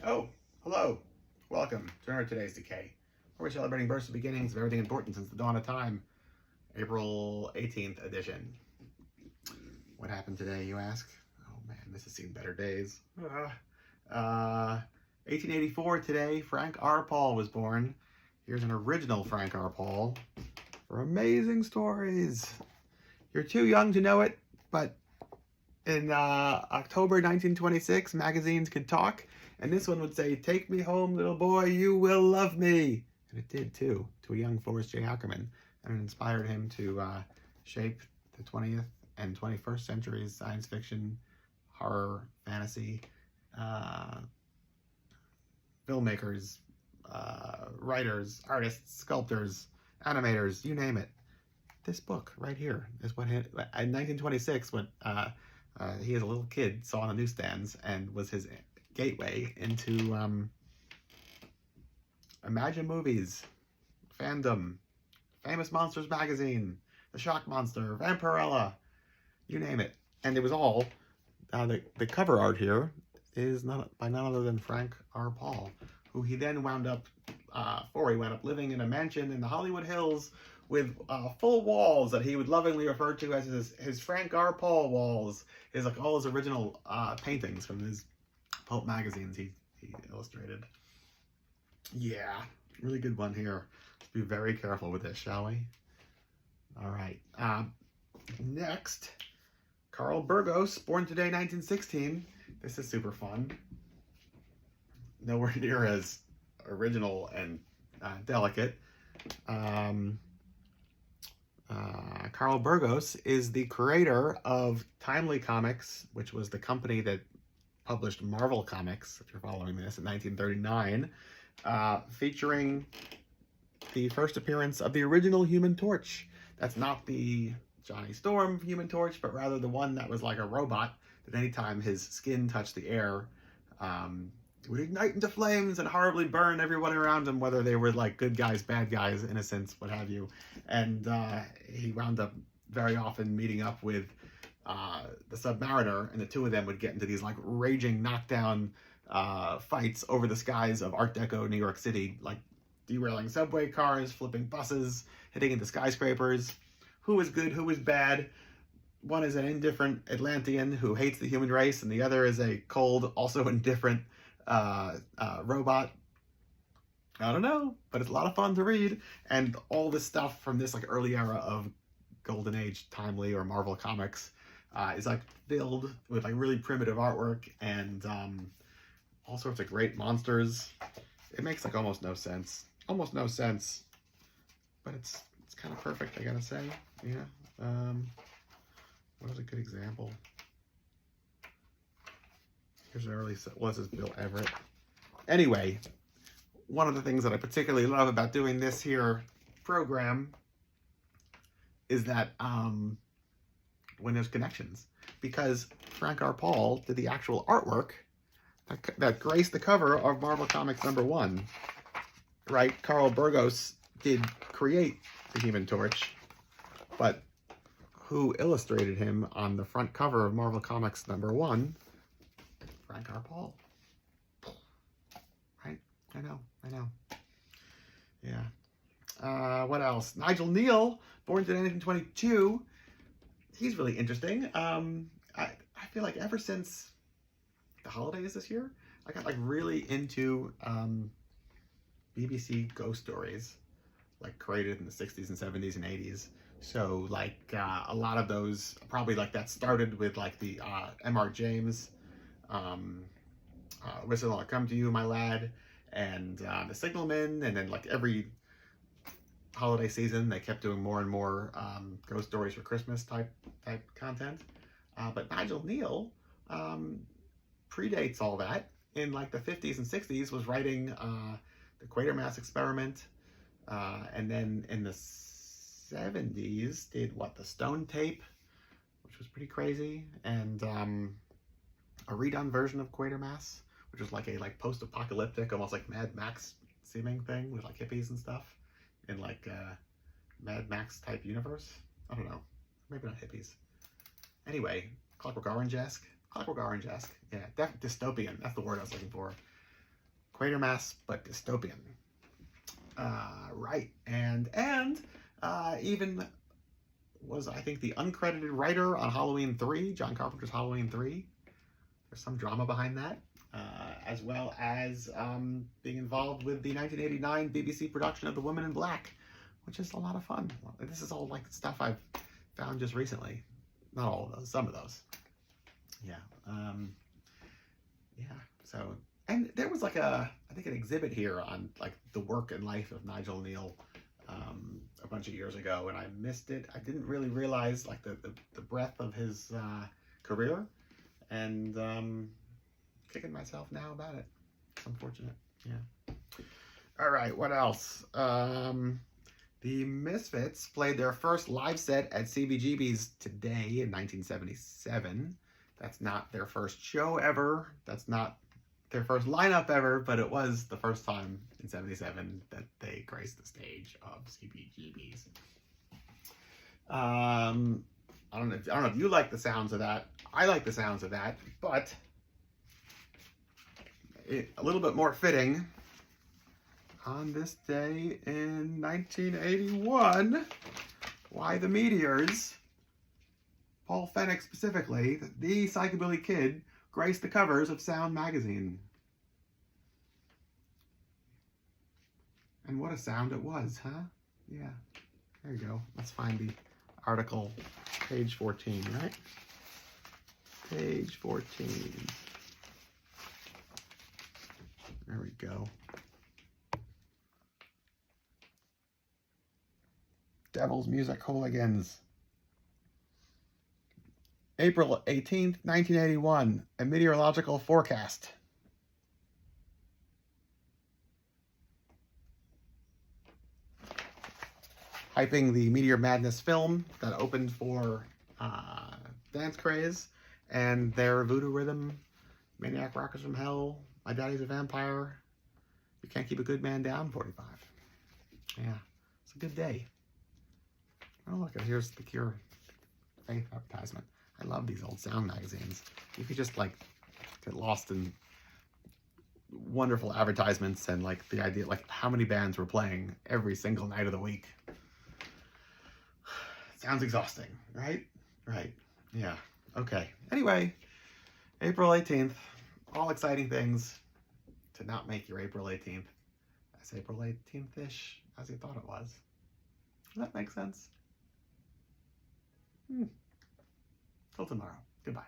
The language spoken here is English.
Oh, hello. Welcome to today's Decay, where we're celebrating births and beginnings of everything important since the dawn of time. April 18th edition. What happened today, you ask? Oh man, this has seen better days. 1884 today, Frank R. Paul was born. Here's an original Frank R. Paul for amazing stories. You're too young to know it, but in October 1926, magazines could talk, and this one would say, "Take me home, little boy, you will love me." And it did, too, to a young Forrest J. Ackerman, and it inspired him to shape the 20th and 21st centuries science fiction, horror, fantasy, filmmakers, writers, artists, sculptors, animators, you name it. This book right here is what in 1926, what he as a little kid saw on the newsstands and was his gateway into Imagine Movies, fandom, Famous Monsters magazine, The Shock Monster, Vampirella, you name it. And it was all, the cover art here is by none other than Frank R. Paul, who he then wound up living in a mansion in the Hollywood Hills with full walls that he would lovingly refer to as his Frank R. Paul walls. His all his original paintings from his pulp magazines he illustrated. Yeah, really good one here. Let's be very careful with this, shall we? All right. Next, Carl Burgos, born today, 1916. This is super fun. Nowhere near as original and delicate. Carl Burgos is the creator of Timely Comics, which was the company that published Marvel Comics, if you're following this, in 1939, featuring the first appearance of the original Human Torch. That's not the Johnny Storm Human Torch, but rather the one that was like a robot that anytime his skin touched the air, would ignite into flames and horribly burn everyone around him, whether they were like good guys, bad guys, innocents, what have you. And he wound up very often meeting up with the Submariner, and the two of them would get into these like raging knockdown fights over the skies of Art Deco New York City, like derailing subway cars, flipping buses, hitting into skyscrapers. Who is good, who is bad? One is an indifferent Atlantean who hates the human race, and the other is a cold, also indifferent robot. I don't know, but it's a lot of fun to read, and all this stuff from this like early era of Golden Age Timely or Marvel Comics is like filled with like really primitive artwork and all sorts of great monsters. It makes like almost no sense, but it's kind of perfect, I gotta say. Yeah. What is a good example? Here's an early, this is Bill Everett. Anyway, one of the things that I particularly love about doing this here program is that when there's connections, because Frank R. Paul did the actual artwork that graced the cover of Marvel Comics #1, right? Carl Burgos did create the Human Torch, but who illustrated him on the front cover of Marvel Comics #1? Frank R. Paul. Right? I know. Yeah. What else? Nigel Neal, born today, 1922. He's really interesting. I feel like ever since the holidays this year, I got like really into BBC ghost stories, like created in the 60s and 70s and 80s. So like a lot of those, probably like that started with like the M.R. James, Whistle I'll Come to You, My Lad, and The Signalman, and then like every holiday season they kept doing more and more ghost stories for Christmas type content. But Nigel Neal predates all that. In like the 50s and 60s was writing the Quatermass Experiment, and then in the 70s did the Stone Tape, which was pretty crazy, and a redone version of Quatermass, which was like a post-apocalyptic, almost like Mad Max seeming thing with like hippies and stuff in like Mad Max type universe. I don't know, maybe not hippies. Anyway, Clockwork Orange-esque. Yeah, dystopian. That's the word I was looking for. Quatermass, but dystopian. Right, and even was, I think, the uncredited writer on Halloween 3, John Carpenter's Halloween 3. There's some drama behind that, as well as being involved with the 1989 BBC production of The Woman in Black, which is a lot of fun. This is all like stuff I've found just recently. Not all of those, some of those. Yeah. Yeah. So, and there was like I think an exhibit here on like the work and life of Nigel Neal a bunch of years ago, and I missed it. I didn't really realize like the breadth of his career, and kicking myself now about it. It's unfortunate. Yeah. All right. What else? The Misfits played their first live set at CBGB's Today in 1977. That's not their first show ever. That's not their first lineup ever, but it was the first time in 77 that they graced the stage of CBGB's. I don't know if you like the sounds of that. I like the sounds of that, but a little bit more fitting. On this day in 1981, why the Meteors, Paul Fennick specifically, the Psychobilly Kid, graced the covers of Sound magazine. And what a sound it was, huh? Yeah. There you go. Let's find the article, page 14, right? Page 14. There we go. Devil's Music Hooligans. April 18th, 1981. A meteorological forecast. Hyping the Meteor Madness film that opened for Dance Craze and their Voodoo Rhythm, Maniac Rockers from Hell, My Daddy's a Vampire, You Can't Keep a Good Man Down, 45. Yeah, it's a good day. Oh, look, here's the Cure Faith advertisement. I love these old Sound magazines. You could just, like, get lost in wonderful advertisements and, like, the idea, like, how many bands were playing every single night of the week. Sounds exhausting, right? Right. Yeah. Okay. Anyway, April 18th. All exciting things to not make your April 18th as April 18th-ish as you thought it was. Does that make sense? Till tomorrow. Goodbye.